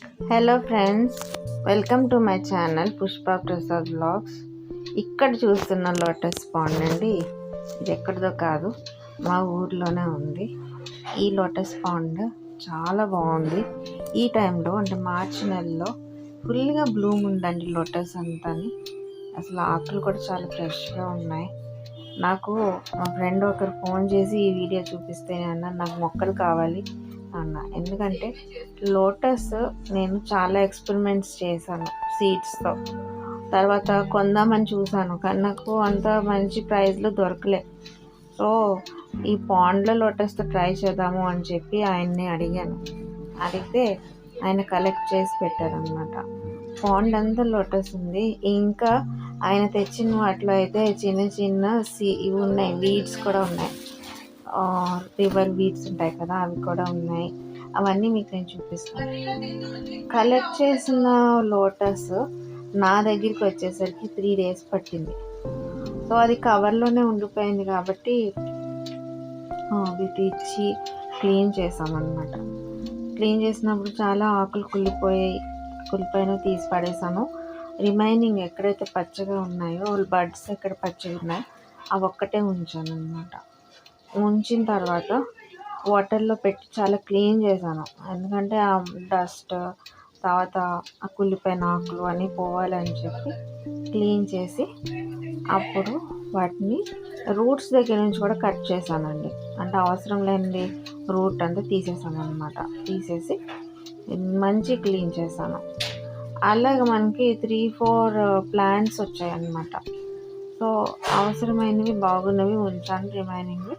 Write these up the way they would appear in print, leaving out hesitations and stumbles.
Hello friends, welcome to my channel Pushpa Prasad vlogs. ఇక్కడ చూస్తున్న lotus pond అండి. ఇది ఎక్కడిదో కాదు, మా ఊర్లోనే ఉంది. ఈ లోటస్ పాండ్ చాలా బాగుంది. ఈ టైంలో అంటే మార్చి నెలలో ఫుల్గా బ్లూమ్ ఉందండి లోటస్ అంతాని. అసలు ఆకులు కూడా చాలా ఫ్రెష్గా ఉన్నాయి. నాకు మా ఫ్రెండ్ ఒకరు ఫోన్ చేసి ఈ వీడియో చూపిస్తే అన్న నాకు మొక్కలు కావాలి అన్న. ఎందుకంటే లోటస్ నేను చాలా ఎక్స్పెరిమెంట్స్ చేశాను సీడ్స్తో. తర్వాత కొందామని చూశాను, కానీ నాకు అంత మంచి ప్రైస్లో దొరకలే. సో ఈ పాండ్లో లోటస్తో ట్రై చేద్దాము అని చెప్పి ఆయన్ని అడిగితే ఆయన కలెక్ట్ చేసి పెట్టారనమాట. పాండ్ అంతా లోటస్ ఉంది. ఇంకా ఆయన తెచ్చిన వాటిలో అయితే చిన్న చిన్న ఇవి ఉన్నాయి, వీడ్స్ కూడా ఉన్నాయి. రివర్ వీడ్స్ ఉంటాయి కదా, అవి కూడా ఉన్నాయి. అవన్నీ మీకు నేను చూపిస్తాను. కలెక్ట్ చేసిన లోటస్ నా దగ్గరికి వచ్చేసరికి 3 days పట్టింది. సో అది కవర్లోనే ఉండిపోయింది కాబట్టి వీటి ఇచ్చి క్లీన్ చేసామన్నమాట. క్లీన్ చేసినప్పుడు చాలా ఆకులు కుళ్ళిపోయిన తీసి పడేసాను. రిమైనింగ్ ఎక్కడైతే పచ్చగా ఉన్నాయో బడ్స్ ఎక్కడ పచ్చగా ఉన్నాయో అవి ఒక్కటే ఉంచాను అనమాట. ఉంచిన తర్వాత వాటర్లో పెట్టి చాలా క్లీన్ చేశాను. ఎందుకంటే ఆ డస్ట్ తర్వాత ఆ కుళ్ళిపోయిన ఆకులు అన్నీ పోవాలని చెప్పి క్లీన్ చేసి అప్పుడు వాటిని రూట్స్ దగ్గర నుంచి కూడా కట్ చేశానండి. అంటే అవసరం లేనిది రూట్ అంతా తీసేసాను అనమాట. తీసేసి మంచి క్లీన్ చేశాను. అలాగే మనకి 3-4 ప్లాంట్స్ వచ్చాయి అన్నమాట. సో అవసరమైనవి బాగున్నవి ఉంచాను, రిమైనింగ్వి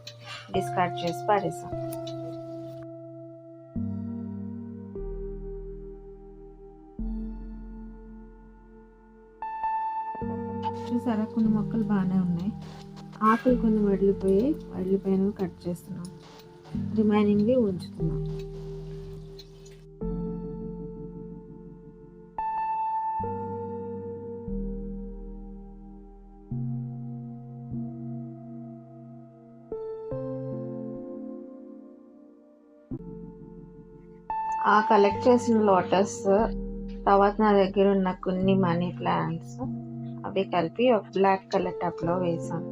డిస్కార్డ్ చేసి పడేసాను. చూసారా, కొన్ని మొక్కలు బాగానే ఉన్నాయి. ఆకులు కొన్ని వడిలిపోయినవి కట్ చేస్తున్నాం, రిమైనింగ్వి ఉంచుతున్నాం. ఆ కలెక్ట్ చేసిన లోటస్ తర్వాత నా దగ్గర ఉన్న కొన్ని మనీ ప్లాంట్స్ అవి కలిపి ఒక బ్లాక్ కలర్ టబ్లో వేసాను.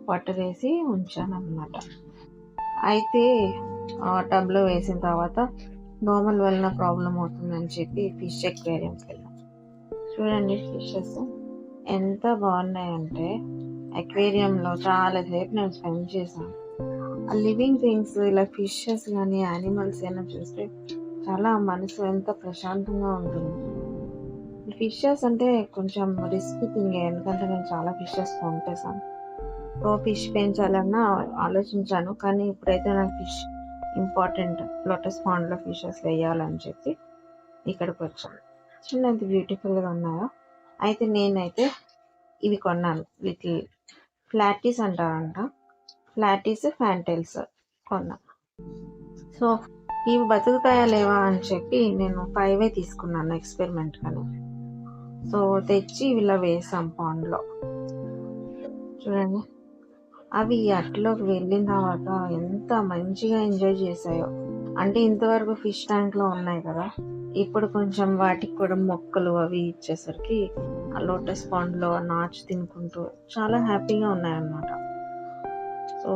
వాటర్ వేసి ఉంచాను అన్నమాట. అయితే ఆ టబ్లో వేసిన తర్వాత దోమల వలన ప్రాబ్లం అవుతుందని చెప్పి ఫిష్ అక్వేరియంకి వెళ్ళాం. చూడండి ఫిషెస్ ఎంత బాగున్నాయంటే, అక్వేరియంలో చాలాసేపు నేను స్పెండ్ చేశాను. ఆ లివింగ్ థింగ్స్ ఇలా ఫిషెస్ కానీ యానిమల్స్ అయినా చూస్తే చాలా మనసు ఎంత ప్రశాంతంగా ఉంటుంది. ఫిషెస్ అంటే కొంచెం రిస్క్ థింగ్, ఎందుకంటే నేను చాలా ఫిషెస్ పంపేశాను. సో ఫిష్ పెంచాలన్నా ఆలోచించాను, కానీ ఇప్పుడైతే నాకు ఫిష్ ఇంపార్టెంట్. లోటస్ పాండ్లో ఫిషెస్ వేయాలని చెప్పి ఇక్కడికి వచ్చాను. చిన్నది బ్యూటిఫుల్గా ఉన్నాయో. అయితే నేనైతే ఇవి కొన్నాను, లిటిల్ ఫ్లాటీస్ అంటారంట, ఫ్లాటీస్ ఫ్యాంటైల్స్ కొన్నా. సో ఇవి బతుకుతాయా లేవా అని చెప్పి నేను 5 తీసుకున్నాను ఎక్స్పెరిమెంట్ కానీ. సో తెచ్చి ఇలా వేసాం పాండ్లో. చూడండి, అవి అట్లోకి వెళ్ళిన తర్వాత ఎంత మంచిగా ఎంజాయ్ చేసాయో. అంటే ఇంతవరకు ఫిష్ ట్యాంక్లో ఉన్నాయి కదా, ఇప్పుడు కొంచెం వాటికి కూడా మొక్కలు అవి ఇచ్చేసరికి ఆ లోటస్ పాండ్లో నాచు తినుకుంటూ చాలా హ్యాపీగా ఉన్నాయన్నమాట. సో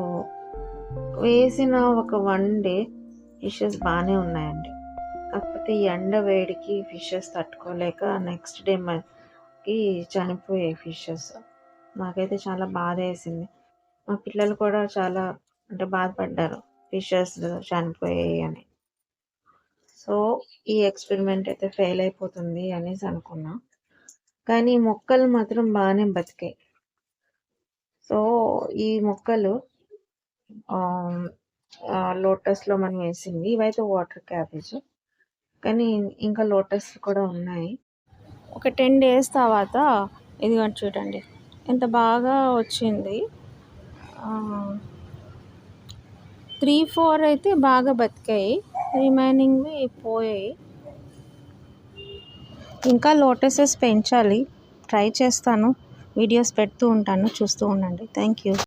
వేసిన ఒక 1 day ఫిషెస్ బాగానే ఉన్నాయండి. కాకపోతే ఈ ఎండ వేడికి ఫిషెస్ తట్టుకోలేక నెక్స్ట్ డే మనకి చనిపోయాయి ఫిషెస్. నాకైతే చాలా బాధ వేసింది. మా పిల్లలు కూడా చాలా బాధపడ్డారు ఫిషెస్ చనిపోయాయి అని. సో ఈ ఎక్స్పెరిమెంట్ అయితే ఫెయిల్ అయిపోతుంది అనేసి అనుకున్నా, కానీ మొక్కలు మాత్రం బాగానే బతికాయి. సో ఈ మొక్కలు లోటస్లో మనం వేసింది, ఇవైతే వాటర్ క్యాబేజ్, కానీ ఇంకా లోటస్ కూడా ఉన్నాయి. ఒక 10 days తర్వాత ఇది చూడండి ఎంత బాగా వచ్చింది. 3-4 అయితే బాగా బతికాయి, రిమైనింగ్వి పోయాయి. ఇంకా లోటసెస్ పెంచాలి, ట్రై చేస్తాను, వీడియోస్ పెడుతూ ఉంటాను, చూస్తూ ఉండండి. Thank you.